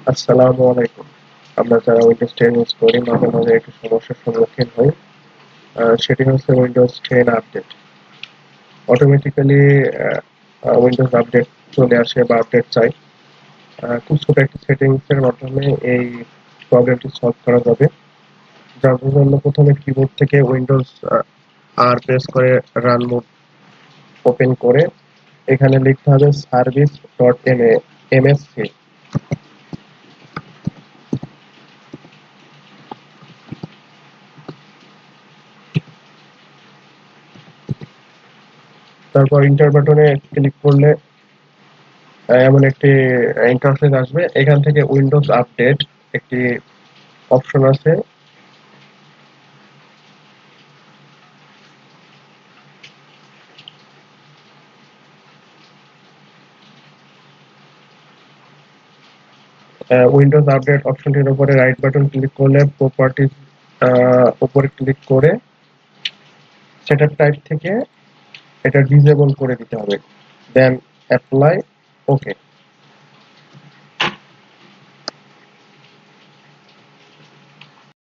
আসসালামু আলাইকুম। আমরা যারা উইন্ডোজ 10 ইউজ করি মাঝে মাঝে একটু সমস্যার সম্মুখীন হই। সেটি হচ্ছে Windows 10 update. Automatically Windows update চলে আসে বা আপডেট চাই। খুব ছোট একটা সেটিংস এর মাধ্যমে এই প্রবলেমটি সলভ করা যাবে। যার জন্য প্রথমে কিবোর্ড থেকে উইন্ডোজ আর প্রেস করে রান মোড ওপেন করে এখানে লিখতে হবে service.msc। তারপর ইন্টার বাটনে ক্লিক করলে এমন একটি ইন্টারফেস আসবে। এখান থেকে উইন্ডোজ আপডেট একটি অপশন আছে। উইন্ডোজ আপডেট অপশনটির উপরে রাইট বাটন ক্লিক করলে প্রপার্টিজ উপরে ক্লিক করে সেটআপ টাইপ থেকে এটা ডিসেবল করে দিতে হবে, দেন অ্যাপ্লাই, ওকে।